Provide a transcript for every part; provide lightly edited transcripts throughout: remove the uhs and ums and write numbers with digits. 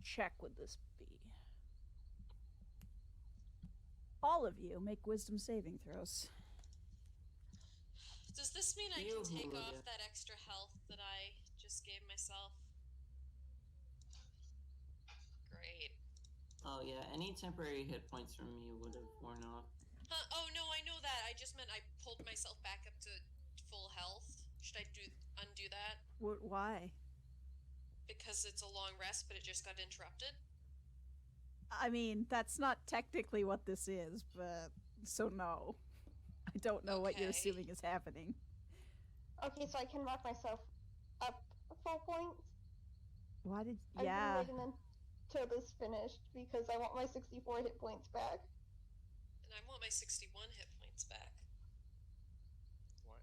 check would this be? All of you make wisdom saving throws. Does this mean I can take off that extra health that I just gave myself? Great. Oh yeah, any temporary hit points from me would have worn off. Oh no, I know that. I just meant I pulled myself back up to full health. Should I undo that? Why? Because it's a long rest, but it just got interrupted? I mean, that's not technically what this is, but so no. I don't know what you're assuming is happening. Okay, so I can mark myself up full points? Why did... Yeah. I've been waiting until this finished because I want my 64 hit points back. And I want my 61 hit points back. What?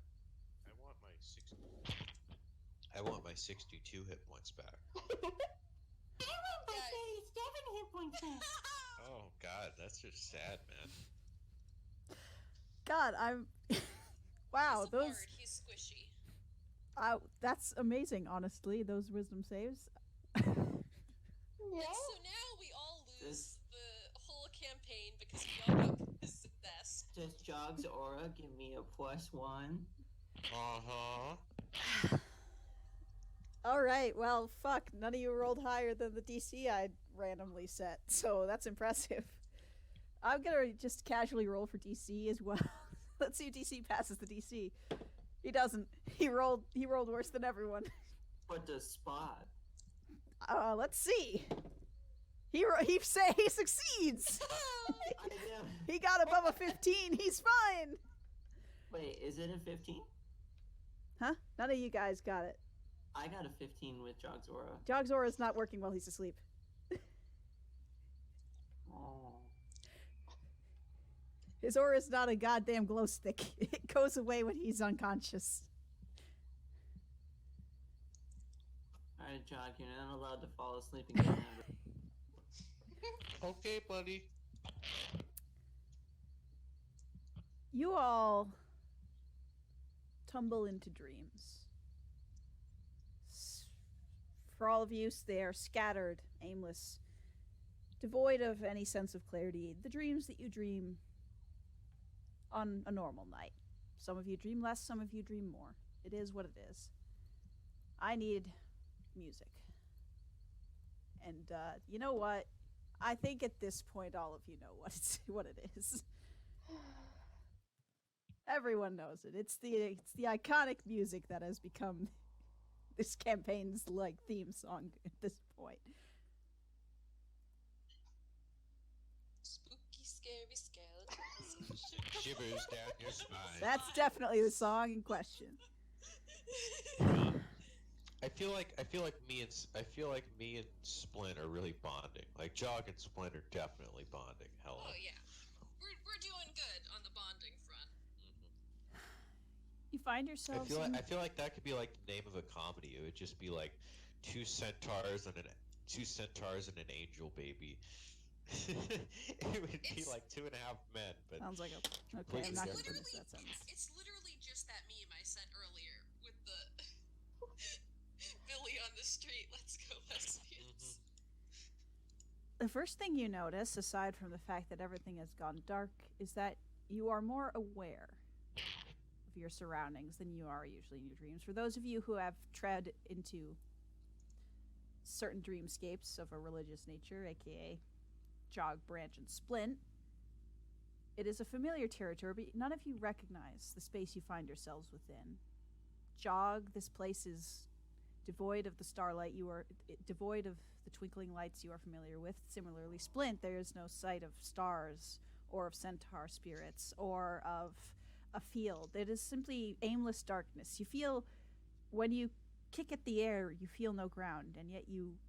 I want my 62 hit points back. I want my 37 hit points back. Oh god, that's just sad, man. God, I'm... wow, he's a those... bard. He's squishy. That's amazing, honestly, those wisdom saves. Yeah. And so now we all lose the whole campaign because we all got possessed. Does Jog's aura give me a +1? Uh-huh. Alright, well, fuck. None of you rolled higher than the DC I randomly set, so that's impressive. I'm gonna just casually roll for DC as well. Let's see if DC passes the DC. He doesn't. He rolled worse than everyone. What does Spot? Let's see. He succeeds. He got above a 15. He's fine. Wait, is it a 15? Huh? None of you guys got it. I got a 15 with Jog's aura. Jog's aura is not working while he's asleep. Oh. His aura is not a goddamn glow stick. It goes away when he's unconscious. Alright, Jog, you're not allowed to fall asleep again. Okay, buddy. You all tumble into dreams. For all of you, they are scattered, aimless, devoid of any sense of clarity. The dreams that you dream on a normal night. Some of you dream less, some of you dream more. It is what it is. I need music. And you know what? I think at this point all of you know what it is. Everyone knows it. It's the iconic music that has become this campaign's theme song at this point. Spooky, scary skeletons. Shivers down your spine. That's definitely the song in question. I feel like me and Splint are really bonding. Like Jog and Splint are definitely bonding. Hell. Oh yeah, we're doing good on the bonding front. You find yourselves. I feel like that could be like the name of a comedy. It would just be like two centaurs and an angel baby. It would be like 2.5 men, but sounds like okay. I'm not gonna finish that sentence. It's literally just that meme I sent earlier with the Billy on the street. Let's go lesbians. The first thing you notice, aside from the fact that everything has gone dark, is that you are more aware of your surroundings than you are usually in your dreams. For those of you who have tread into certain dreamscapes of a religious nature, aka Jog, Branch, and Splint, it is a familiar territory, but none of you recognize the space you find yourselves within. Jog, this place is devoid of the starlight devoid of the twinkling lights you are familiar with. Similarly, Splint, there is no sight of stars or of centaur spirits or of a field. It is simply aimless darkness. You feel, when you kick at the air, you feel no ground, and yet you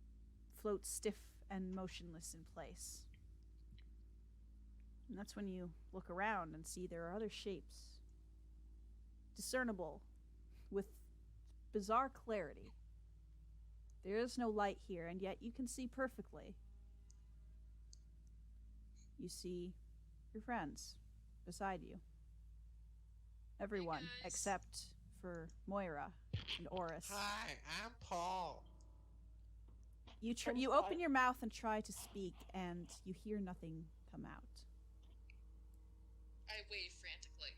float stiff and motionless in place. And that's when you look around and see there are other shapes, discernible with bizarre clarity. There is no light here, and yet you can see perfectly. You see your friends beside you. Everyone except for Moira and Oris. Hi, I'm Paul. You open your mouth and try to speak, and you hear nothing come out. I wave frantically.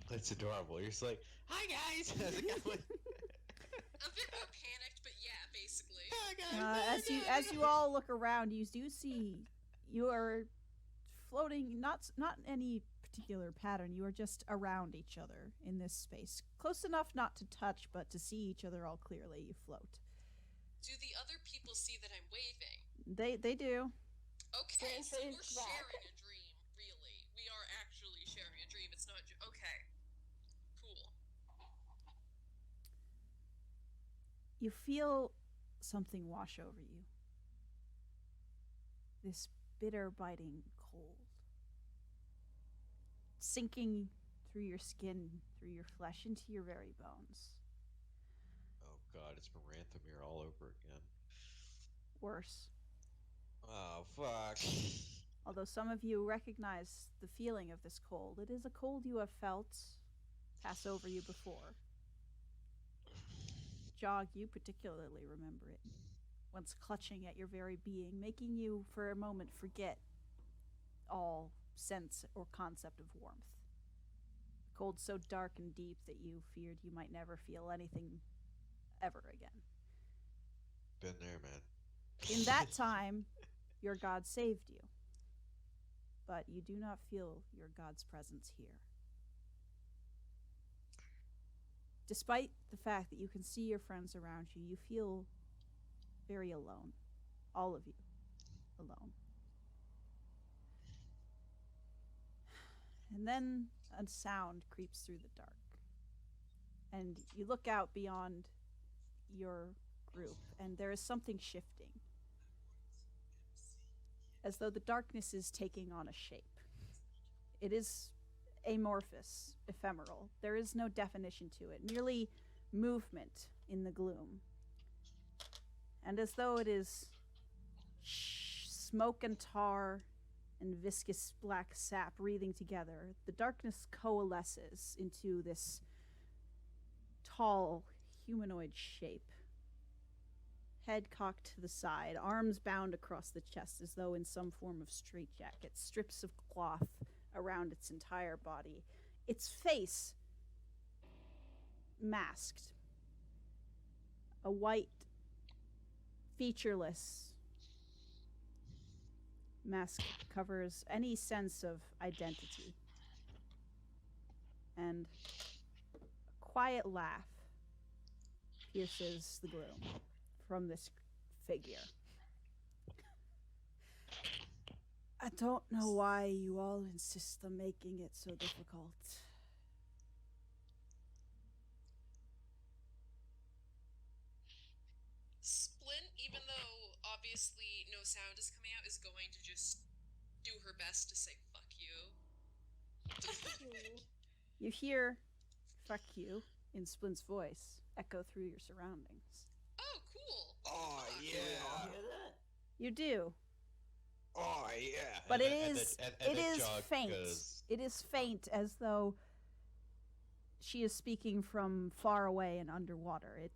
That's adorable. You're just like, hi guys. How's it going? I'm a bit more panicked, but yeah, basically. As you all look around, you do see you are floating not any particular pattern. You are just around each other in this space, close enough not to touch, but to see each other all clearly. You float. Do the other people see that I'm waving? They do. Okay, so we're sharing a dream. Really, we are actually sharing a dream. It's not okay. Cool. You feel something wash over you. This bitter, biting cold. Sinking through your skin, through your flesh, into your very bones. Oh god, it's Maranthamir all over again. Worse. Oh, fuck. Although some of you recognize the feeling of this cold, it is a cold you have felt pass over you before. Jog, you particularly remember it, once clutching at your very being, making you for a moment forget all sense or concept of warmth. Cold so dark and deep that you feared you might never feel anything ever again. Been there, man. In that time, your God saved you, but you do not feel your God's presence here. Despite the fact that you can see your friends around you, you feel very alone. All of you alone. And then a sound creeps through the dark. And you look out beyond your group, and there is something shifting. As though the darkness is taking on a shape. It is amorphous, ephemeral. There is no definition to it, merely movement in the gloom. And as though it is smoke and tar and viscous black sap breathing together, the darkness coalesces into this tall humanoid shape. Head cocked to the side, arms bound across the chest as though in some form of straitjacket, strips of cloth around its entire body. Its face masked. A white, featureless mask covers any sense of identity. And a quiet laugh pierces the gloom from this figure. I don't know why you all insist on making it so difficult. Splint, even though obviously no sound is coming out, is going to just do her best to say fuck you. You hear fuck you in Splint's voice echo through your surroundings. Oh, cool. Oh, You yeah. all hear that? You do. Oh, yeah. But And it then- is and it then is Jog faint. goes, It is faint, as though she is speaking from far away and underwater. It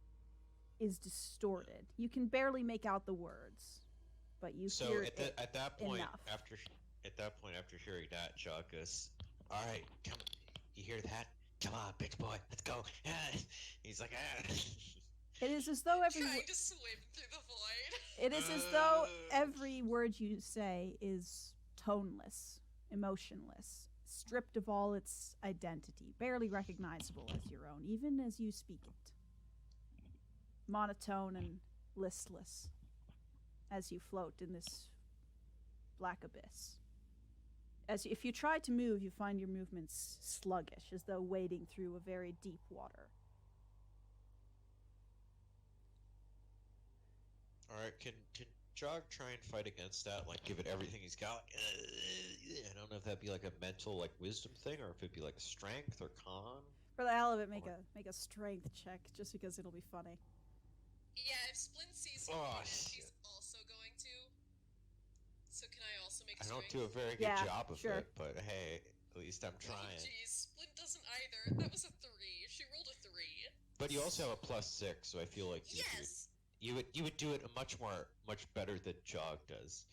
is distorted. You can barely make out the words, but you so hear at that point, enough. after hearing that, Jog goes, all right, come, you hear that? Come on, big boy, let's go. He's like, It is as though Trying to swim through the void. it is as though every word you say is toneless, emotionless, stripped of all its identity, barely recognizable as your own, even as you speak it. Monotone and listless as you float in this black abyss. If you try to move, you find your movements sluggish, as though wading through a very deep water. all right, can Jog try and fight against that? Like, give it everything he's got? I don't know if that'd be like a mental, like, wisdom thing, or if it'd be like a strength or con. For the hell of it, make a strength check, just because it'll be funny. Yeah, if Splint sees Oh, something, shit. she's also going to. So can I also make a I don't strength? do a very good Yeah, job of sure. it, but hey, at least I'm Oh, trying. jeez. Splint doesn't either. That was a 3. She rolled a 3. But you also have a +6, so I feel like Yes, you would do it much better than Jog does.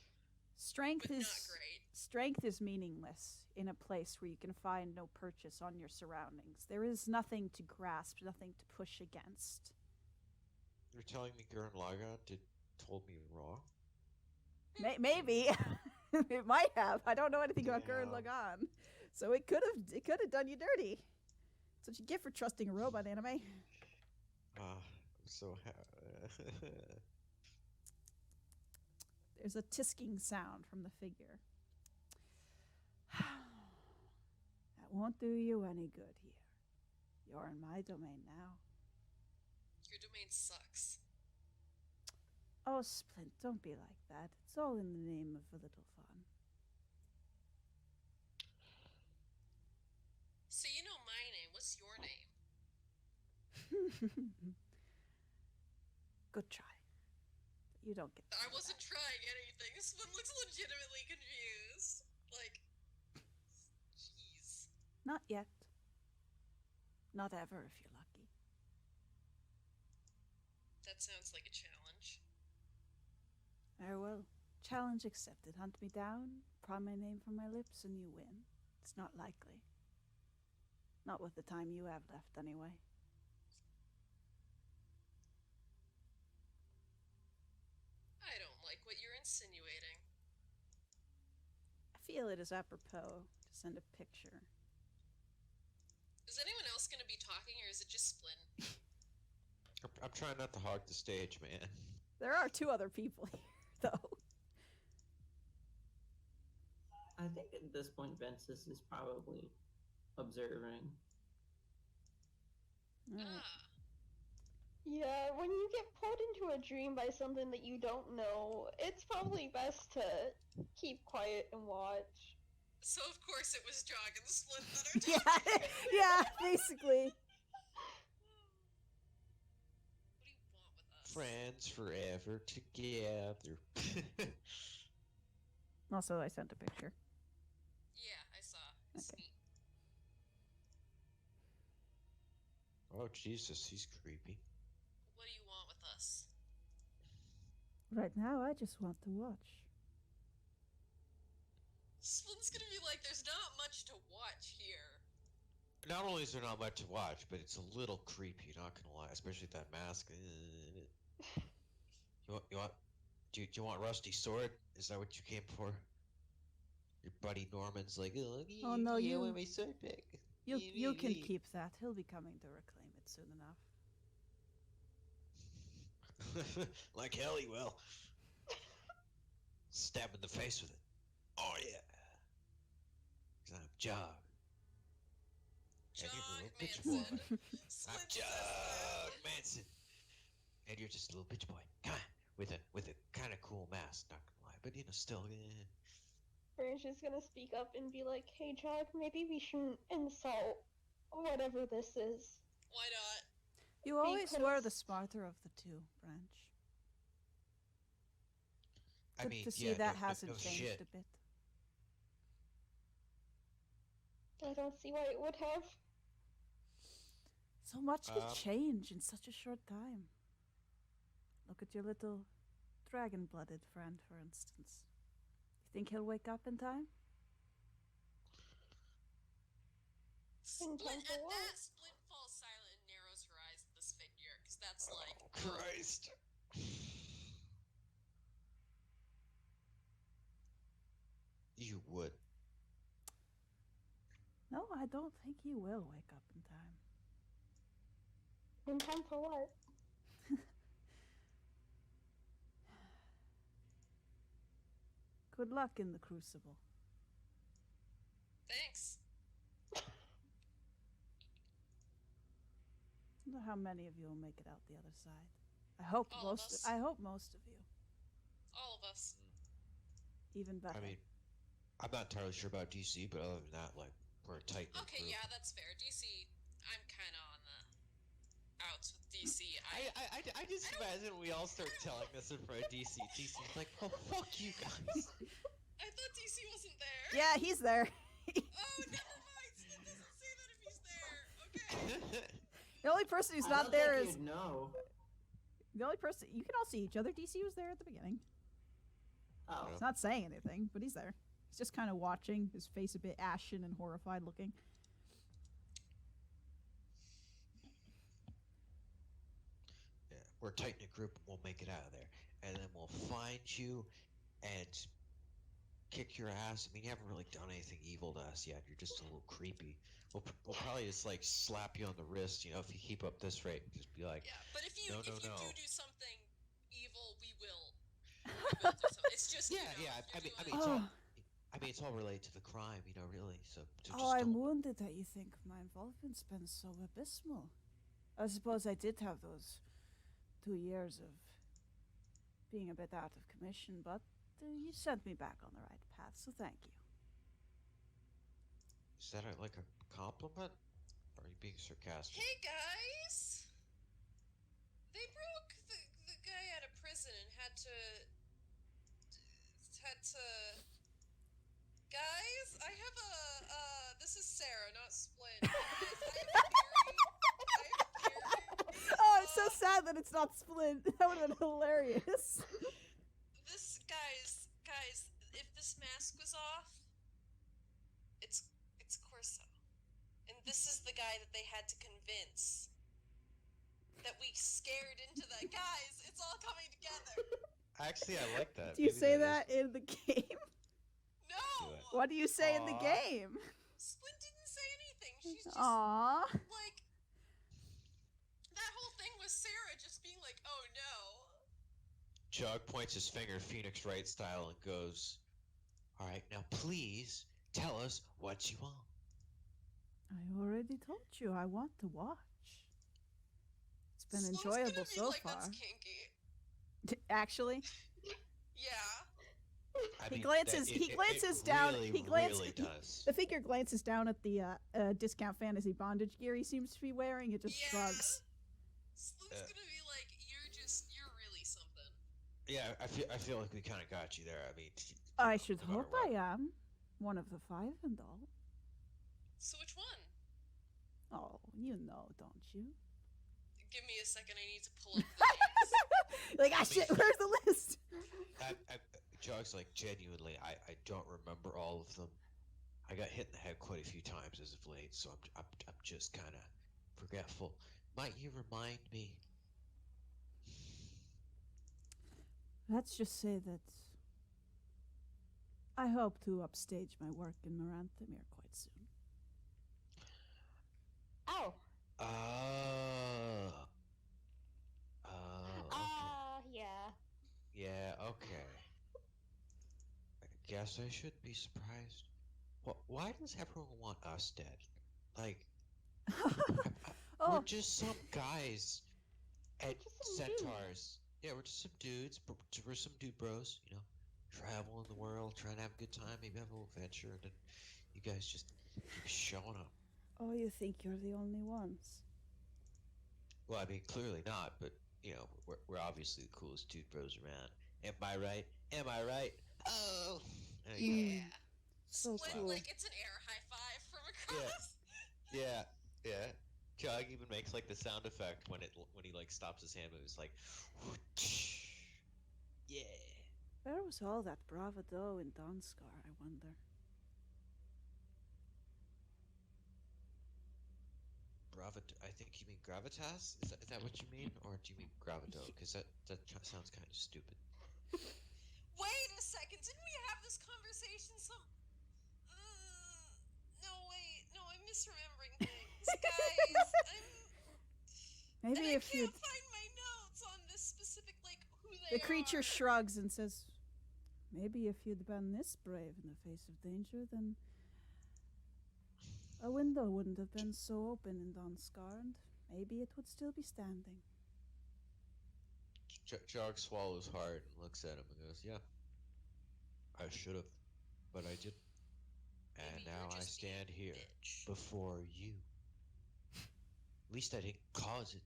Strength but is not great. strength is meaningless in a place where you can find no purchase on your surroundings. There is nothing to grasp, nothing to push against. You're telling me Gurren Lagann told me wrong? Maybe it might have. I don't know anything about Gurren Damn. Lagann, so it could have done you dirty. That's what you get for trusting a robot anime. I'm so There's a tisking sound from the figure. That won't do you any good here. You're in my domain now. Your domain sucks. Oh, Splint, don't be like that. It's all in the name of a little fun. So you know my name. What's your name? Good try. You don't get. I wasn't trying anything. This one looks legitimately confused. Like, jeez. Not yet. Not ever, if you're lucky. That sounds like a challenge. Very well. Challenge accepted. Hunt me down, pry my name from my lips, and you win. It's not likely. Not with the time you have left, anyway. I don't like what you're insinuating. I feel it is apropos to send a picture. Is anyone else going to be talking, or is it just Splin? I'm trying not to hog the stage, man. There are 2 other people here, though. I think at this point, Ventus is probably observing. Alright. Ah, Yeah, when you get pulled into a dream by something that you don't know, it's probably best to keep quiet and watch. so of course it was Jog and Splin that are Yeah, talking. yeah, basically. What do you want with us? Friends forever together. Also, I sent a picture. Yeah, I saw. It's Okay. neat. Oh Jesus, he's creepy. What do you want with us? Right now, I just want to watch. Splin's gonna be like, there's not much to watch here. Not only is there not much to watch, but it's a little creepy. Not gonna lie, especially with that mask. Do you want Rusty Sword? Is that what you came for? Your buddy Norman's like, Oh, no, yeah, I you- want my sword back. You can keep that. He'll be coming to reclaim it soon enough. Like hell he will. Stab in the face with it. Oh yeah. 'Cause I'm Jog. And you're a Jog little bitch Manson. boy. I'm Splin Jog says Manson. And you're just a little bitch boy. Come on. With a kind of cool mask, not gonna lie. But still. Branch is gonna speak up and be like, hey Jog, maybe we shouldn't insult whatever this is. Why not? You always were the Because- smarter of the 2, Branch. I Good mean, to see yeah, that no hasn't changed shit. a bit. I don't see why it would have. So much could Um, change in such a short time. Look at your little dragon-blooded friend, for instance. You think he'll wake up in time? Splin, time at for what? that, Splin falls silent and narrows her eyes at this figure, because that's like, Oh, Christ. You would. No, I don't think he will wake up in time. In time for what? Good luck in the crucible. thanks. I wonder how many of you will make it out the other side. I hope All of most. us. I hope most of you. All of us. Even better. I mean, I'm not entirely sure about DC, but other than that, like, we're a tight knit Okay, group. yeah, that's fair. DC, I'm kind of on the outs with DC. I just imagine we all start telling this in front of DC. DC's like, oh, fuck you guys. I thought DC wasn't there. Yeah, he's there. Oh, never mind. It doesn't say that if he's there. Okay. The only person who's I not don't there think is you'd know. the only person. You can all see each other. DC was there at the beginning. Oh. He's not saying anything, but he's there. He's just kind of watching, his face a bit ashen and horrified looking. Yeah, we're a tight knit group. We'll make it out of there, and then we'll find you and kick your ass. I mean, you haven't really done anything evil to us yet. You're just a little creepy. We'll probably just like slap you on the wrist. You know, if you keep up this rate, just be like, Yeah, but if you No, if no, you no. do something evil, we will. We will do something. It's just yeah, you know, yeah. if I you're mean, doing- it's all. Oh, I mean, it's all related to the crime, you know, really. So just I'm don't. wounded that you think my involvement's been so abysmal. I suppose I did have those 2 years of being a bit out of commission, but you sent me back on the right path, so thank you. Is that like a compliment? Or are you being sarcastic? Hey guys, they broke the guy out of prison and had to. Guys, I have a. This is Sarah, not Splint. Guys, I have a theory. Oh, I'm so sad that it's not Splint. That would have been hilarious. This guys, if this mask was off, it's Corso, and this is the guy that they had to convince. That we scared into that. Guys, it's all coming together. Actually, I like that. Do you Maybe say is- that in the game? No! Do it. What do you say in the Aw. game? Splint didn't say anything. She's just Aww. like that whole thing was Sarah just being like, "Oh no." Jug points his finger Phoenix Wright style and goes, "All right, now please tell us what you want." I already told you I want to watch. It's been Sloan's enjoyable gonna be so like, far. That's kinky. Actually, Yeah. I He mean, glances- that- he glances down- Really, he glances- really does. the figure glances down at the discount fantasy bondage gear he seems to be wearing. It just shrugs. Sloan's Uh. gonna be like, you're really something. Yeah, I feel like we kind of got you there. I mean, I should no matter hope what. I am. One of the five and all. So which one? Oh, you know, don't you? Give me a second. I need to pull up the names. Like, shit, where's the list? Jug's like, genuinely, I don't remember all of them. I got hit in the head quite a few times as of late, so I'm just kind of forgetful. Might you remind me? Let's just say that I hope to upstage my work in Maranthemir quite soon. Ow. Oh. Okay. Yeah. Yeah, okay. I guess I should be surprised. Why does everyone want us dead? Like, Oh, we're just some guys at Just some dudes. Centaurs. Yeah, we're just some dudes. We're some dude bros, you know, traveling the world, trying to have a good time, maybe have a little adventure, and then you guys just keep showing up. oh, you think you're the only ones? Well, I mean, clearly not, but, you know, we're obviously the coolest dude bros around. Am I right? Am I right? Oh! There you go. Yeah. So Splint, cool. like it's an air high five from across. Yeah. Jug even makes like the sound effect when he like stops his hand moves, like, whoosh. Yeah. Where was all that bravado in Dawnscar, I wonder? I think you mean gravitas? Is that what you mean, or do you mean gravito? Because that sounds kind of stupid. Wait a second, didn't we have this conversation no, wait, no, I'm misremembering things. Guys, Maybe I if you can't find my notes on this specific, like, who they The creature are. shrugs and says, maybe if you'd been this brave in the face of danger, then a window wouldn't have been so open in Dawnscar, and maybe it would still be standing. Jog swallows hard and looks at him and goes, "Yeah, I should have, but I didn't. And Maybe now you're I just being stand a here bitch. before you. At least I didn't cause it."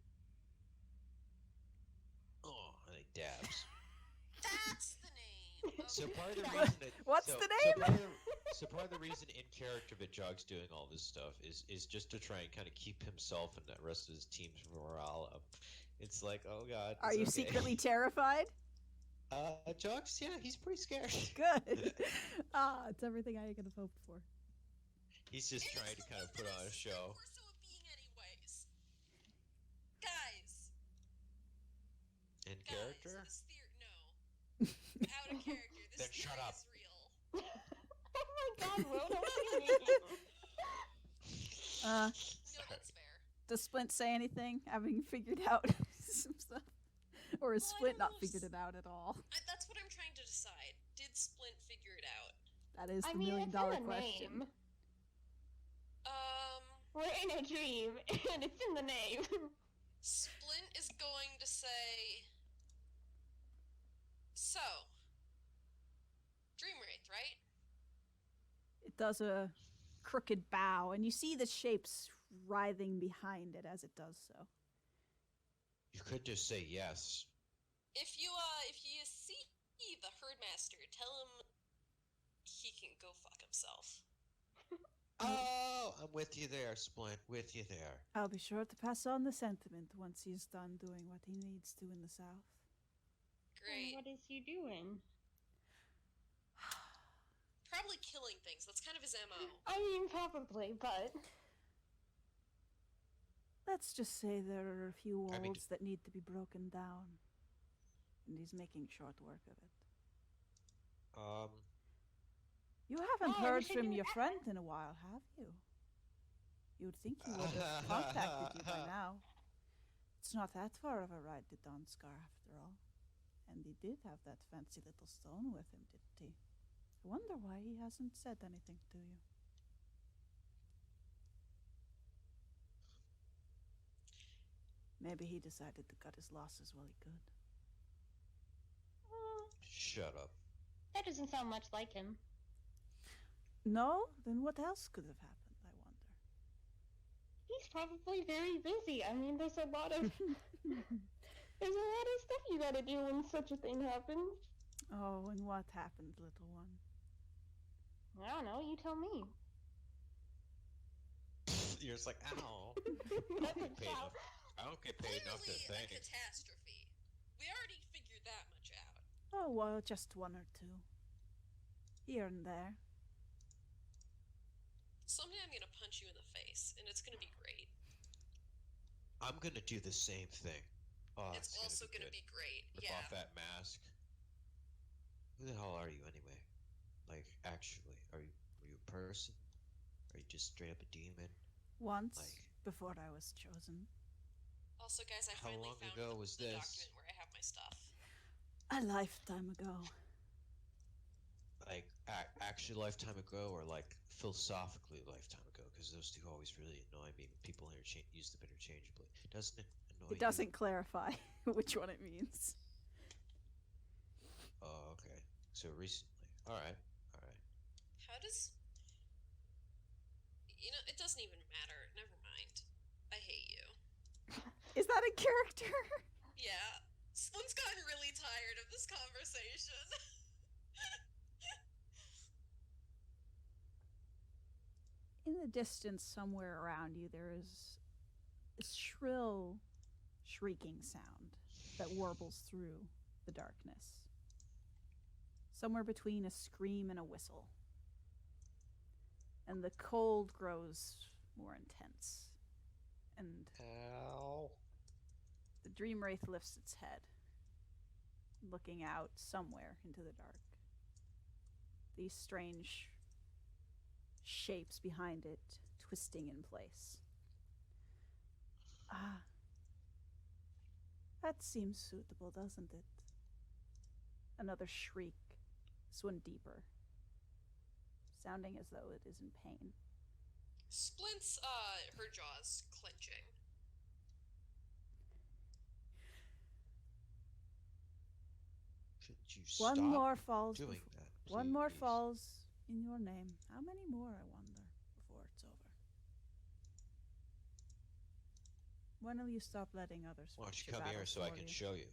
Oh, and he dabs. That's the name. Okay. So part of the reason that What's so, the so name? part of the reason in character that Jog's doing all this stuff is just to try and kind of keep himself and the rest of his team's morale up. It's like, oh god, Are it's you okay. secretly terrified? Jog's, yeah, he's pretty scared. Good. It's everything I could have hoped for. He's just trying to kind of put on a show. Corso a being anyways? Guys. In Guys, character? this no. Out of character. This Then shut theory up. is real. Oh my god, Rhoda, what do you mean? No, that's fair. Does Splint say anything, having figured out some stuff? Or has Well, I Splint don't not know if figured it out at all? That's what I'm trying to decide. Did Splint figure it out? That is the I mean, million it's dollar in the question. name. We're in a dream, and it's in the name. Splint is going to say. So. Dreamwraith, right? It does a crooked bow, and you see the shapes writhing behind it as it does so. You could just say yes. If you see the herdmaster, tell him he can go fuck himself. Oh, I'm with you there, Splint. With you there. I'll be sure to pass on the sentiment once he's done doing what he needs to in the south. Great. What is he doing? Probably killing things. That's kind of his MO. I mean, probably, but... Let's just say there are a few walls I mean, that need to be broken down. And he's making short work of it. You haven't Oh, heard we should from do your that. friend in a while, have you? You'd think he would have contacted you by now. It's not that far of a ride to Donskar, after all. And he did have that fancy little stone with him, didn't he? I wonder why he hasn't said anything to you. Maybe he decided to cut his losses while he could. Shut up. That doesn't sound much like him. No? Then what else could have happened, I wonder? He's probably very busy. I mean, there's a lot of stuff you gotta do when such a thing happens. Oh, and what happened, little one? I don't know, you tell me. You're just like, ow. That's a Paid job. enough. I don't get paid enough to Clearly a think. catastrophe. We already figured that much out. Oh, well, just one or two. Here and there. Someday I'm gonna punch you in the face, and it's gonna be great. I'm gonna do the same thing. Oh, It's it's also gonna gonna be be great. good. Rip Yeah. off that mask. Who the hell are you anyway? Like, actually, are you a person? Are you just straight up a demon? Once, Like- before I was chosen. Also, guys, I How finally long found ago the, was the this? document where I have my stuff. A lifetime ago. Like, actually a lifetime ago, or like philosophically a lifetime ago? Because those two always really annoy me when people use them interchangeably. Doesn't it annoy It doesn't clarify which one it means. you? Oh, okay. So recently. Alright. How does... You know, it doesn't even matter. Never mind. I hate you. Is that a character? Yeah. Slim's gotten really tired of this conversation. In the distance, somewhere around you, there is a shrill, shrieking sound that warbles through the darkness. Somewhere between a scream and a whistle. And the cold grows more intense. And Ow. the Dreamwraith lifts its head, looking out somewhere into the dark. These strange shapes behind it twisting in place. Ah. That seems suitable, doesn't it? Another shriek, this one deeper, sounding as though it is in pain. Splint's, her jaw's clenching. Should you stop One more falls. doing that? One more please? falls in your name. How many more, I wonder, before it's over? When will you stop letting others Why don't fight you your come here battles so I for can you? show you?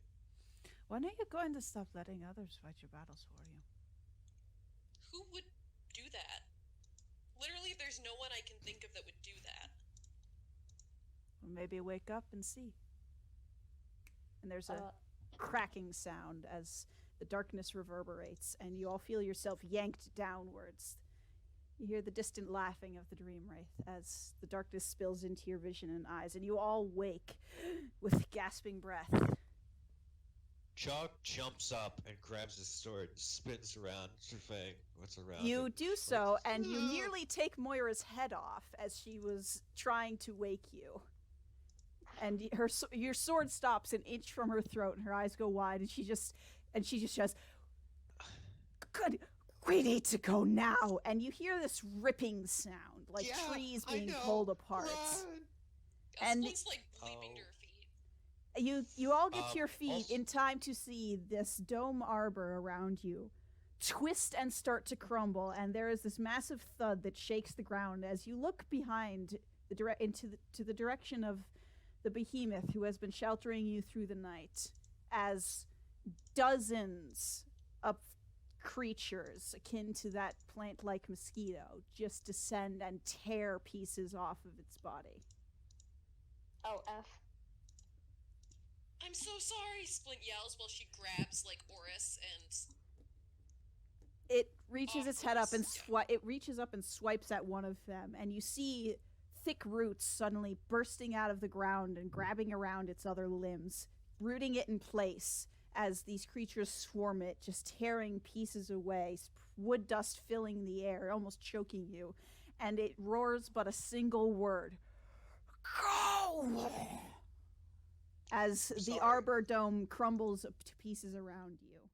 When are you going to stop letting others fight your battles for you? Who would do that? Literally, there's no one I can think of that would do that. Well, maybe wake up and see. And there's a cracking sound as the darkness reverberates, and you all feel yourself yanked downwards. You hear the distant laughing of the Dreamwraith as the darkness spills into your vision and eyes, and you all wake with gasping breath. Chuck jumps up and grabs his sword and spins around. Shafang, what's around You him? do so, and you nearly take Moira's head off as she was trying to wake you. And your sword stops an inch from her throat, and her eyes go wide, and she just says, "Good, we need to go now." And you hear this ripping sound, like Yeah, trees I being know. pulled apart. Run! And- Someone's like leaping to her feet. You all get to your feet also- in time to see this dome arbor around you twist and start to crumble, and there is this massive thud that shakes the ground as you look behind to the direction of the behemoth who has been sheltering you through the night, as dozens of creatures akin to that plant-like mosquito just descend and tear pieces off of its body. Oh, F. I'm so sorry, Splint yells while she grabs, like, Oris and... It reaches its head up and Yeah. it reaches up and swipes at one of them, and you see thick roots suddenly bursting out of the ground and grabbing around its other limbs, rooting it in place as these creatures swarm it, just tearing pieces away, wood dust filling the air, almost choking you, and it roars but a single word: "Go!" As the Sorry. arbor dome crumbles to pieces around you.